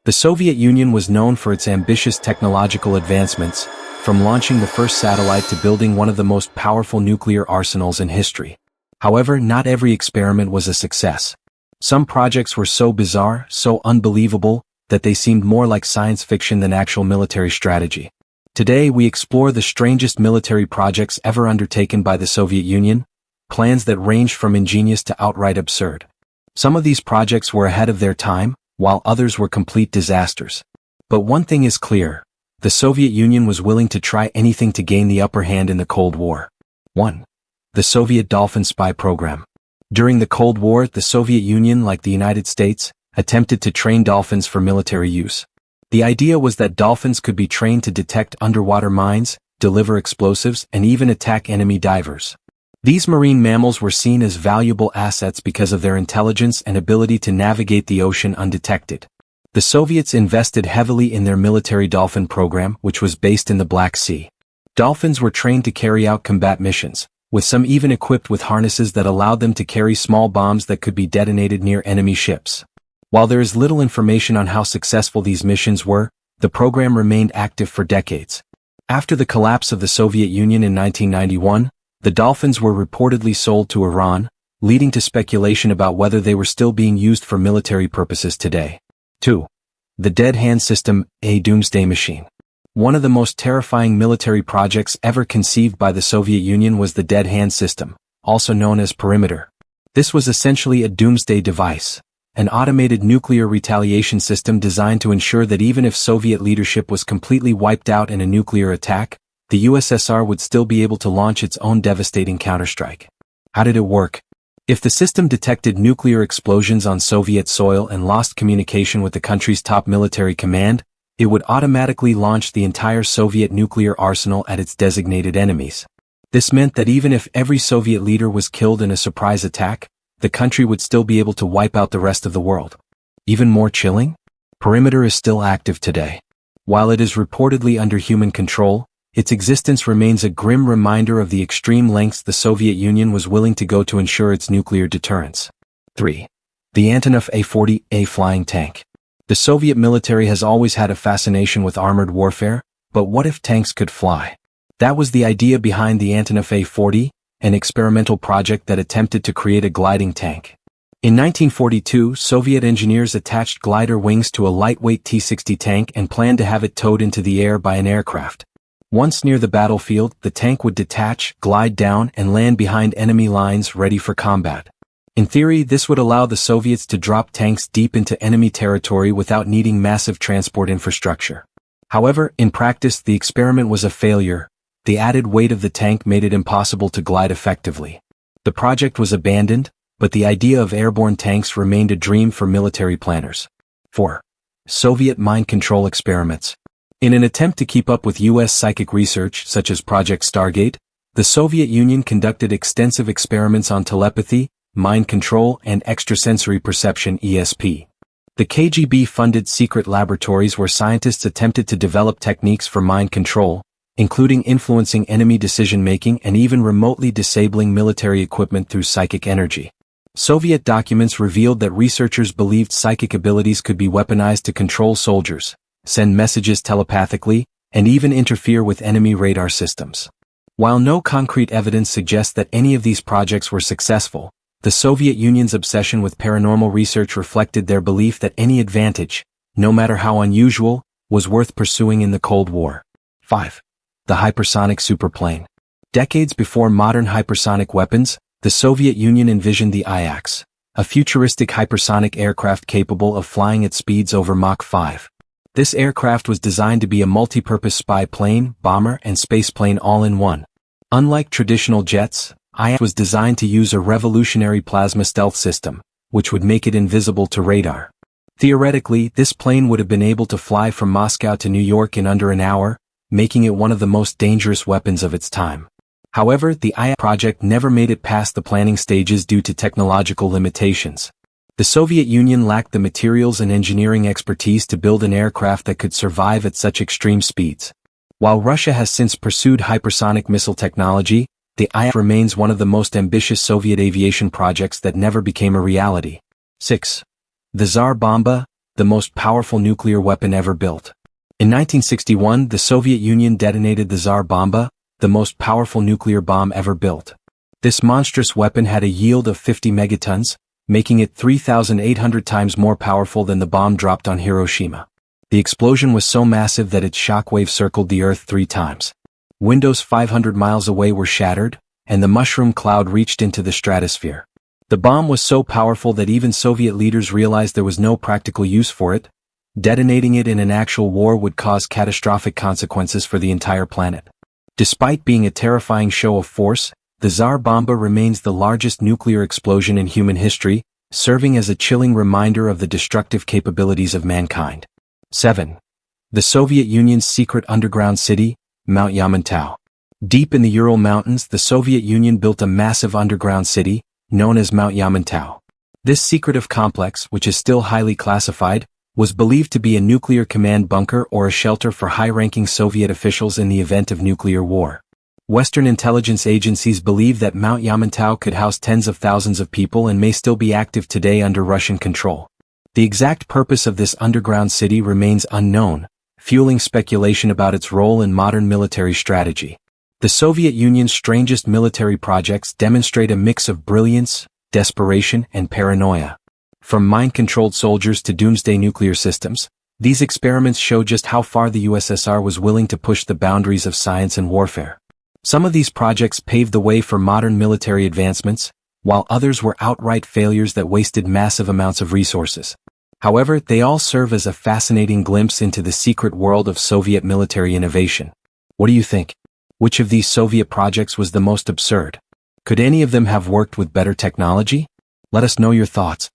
The Soviet Union was known for its ambitious technological advancements, from launching the first satellite to building one of the most powerful nuclear arsenals in history. However, not every experiment was a success. Some projects were so bizarre, so unbelievable, that they seemed more like science fiction than actual military strategy. Today we explore the strangest military projects ever undertaken by the Soviet Union, plans that ranged from ingenious to outright absurd. Some of these projects were ahead of their time, while others were complete disasters. But one thing is clear: the Soviet Union was willing to try anything to gain the upper hand in the Cold War. 1. The Soviet Dolphin Spy Program. During the Cold War, the Soviet Union, like the United States, attempted to train dolphins for military use. The idea was that dolphins could be trained to detect underwater mines, deliver explosives, and even attack enemy divers. These marine mammals were seen as valuable assets because of their intelligence and ability to navigate the ocean undetected. The Soviets invested heavily in their military dolphin program, which was based in the Black Sea. Dolphins were trained to carry out combat missions, with some even equipped with harnesses that allowed them to carry small bombs that could be detonated near enemy ships. While there is little information on how successful these missions were, the program remained active for decades. After the collapse of the Soviet Union in 1991, the dolphins were reportedly sold to Iran, leading to speculation about whether they were still being used for military purposes today. 2. The Dead Hand System, a doomsday machine. One of the most terrifying military projects ever conceived by the Soviet Union was the Dead Hand System, also known as Perimeter. This was essentially a doomsday device, an automated nuclear retaliation system designed to ensure that even if Soviet leadership was completely wiped out in a nuclear attack, the USSR would still be able to launch its own devastating counterstrike. How did it work? If the system detected nuclear explosions on Soviet soil and lost communication with the country's top military command, it would automatically launch the entire Soviet nuclear arsenal at its designated enemies. This meant that even if every Soviet leader was killed in a surprise attack, the country would still be able to wipe out the rest of the world. Even more chilling? Perimeter is still active today. While it is reportedly under human control, its existence remains a grim reminder of the extreme lengths the Soviet Union was willing to go to ensure its nuclear deterrence. 3. The Antonov A-40 Flying Tank. The Soviet military has always had a fascination with armored warfare, but what if tanks could fly? That was the idea behind the Antonov A-40, an experimental project that attempted to create a gliding tank. In 1942, Soviet engineers attached glider wings to a lightweight T-60 tank and planned to have it towed into the air by an aircraft. Once near the battlefield, the tank would detach, glide down, and land behind enemy lines ready for combat. In theory, this would allow the Soviets to drop tanks deep into enemy territory without needing massive transport infrastructure. However, in practice, the experiment was a failure. The added weight of the tank made it impossible to glide effectively. The project was abandoned, but the idea of airborne tanks remained a dream for military planners. 4. Soviet mind control experiments. In an attempt to keep up with U.S. psychic research, such as Project Stargate, the Soviet Union conducted extensive experiments on telepathy, mind control, and extrasensory perception (ESP). The KGB funded secret laboratories where scientists attempted to develop techniques for mind control, including influencing enemy decision-making and even remotely disabling military equipment through psychic energy. Soviet documents revealed that researchers believed psychic abilities could be weaponized to control soldiers, send messages telepathically, and even interfere with enemy radar systems. While no concrete evidence suggests that any of these projects were successful, the Soviet Union's obsession with paranormal research reflected their belief that any advantage, no matter how unusual, was worth pursuing in the Cold War. 5. The hypersonic superplane. Decades before modern hypersonic weapons, the Soviet Union envisioned the IAX, a futuristic hypersonic aircraft capable of flying at speeds over Mach 5. This aircraft was designed to be a multi-purpose spy plane, bomber, and spaceplane all in one. Unlike traditional jets, IAX was designed to use a revolutionary plasma stealth system, which would make it invisible to radar. Theoretically, this plane would have been able to fly from Moscow to New York in under an hour, making it one of the most dangerous weapons of its time. However, the IAX project never made it past the planning stages due to technological limitations. The Soviet Union lacked the materials and engineering expertise to build an aircraft that could survive at such extreme speeds. While Russia has since pursued hypersonic missile technology, the IAX remains one of the most ambitious Soviet aviation projects that never became a reality. 6. The Tsar Bomba, the most powerful nuclear weapon ever built. In 1961, the Soviet Union detonated the Tsar Bomba, the most powerful nuclear bomb ever built. This monstrous weapon had a yield of 50 megatons, making it 3,800 times more powerful than the bomb dropped on Hiroshima. The explosion was so massive that its shockwave circled the Earth 3 times. Windows 500 miles away were shattered, and the mushroom cloud reached into the stratosphere. The bomb was so powerful that even Soviet leaders realized there was no practical use for it. Detonating it in an actual war would cause catastrophic consequences for the entire planet. Despite being a terrifying show of force, the Tsar Bomba remains the largest nuclear explosion in human history, serving as a chilling reminder of the destructive capabilities of mankind. 7. The Soviet Union's secret underground city, Mount Yamantau. Deep in the Ural Mountains, the Soviet Union built a massive underground city, known as Mount Yamantau. This secretive complex, which is still highly classified, was believed to be a nuclear command bunker or a shelter for high-ranking Soviet officials in the event of nuclear war. Western intelligence agencies believe that Mount Yamantau could house tens of thousands of people and may still be active today under Russian control. The exact purpose of this underground city remains unknown, fueling speculation about its role in modern military strategy. The Soviet Union's strangest military projects demonstrate a mix of brilliance, desperation, and paranoia. From mind-controlled soldiers to doomsday nuclear systems, these experiments show just how far the USSR was willing to push the boundaries of science and warfare. Some of these projects paved the way for modern military advancements, while others were outright failures that wasted massive amounts of resources. However, they all serve as a fascinating glimpse into the secret world of Soviet military innovation. What do you think? Which of these Soviet projects was the most absurd? Could any of them have worked with better technology? Let us know your thoughts.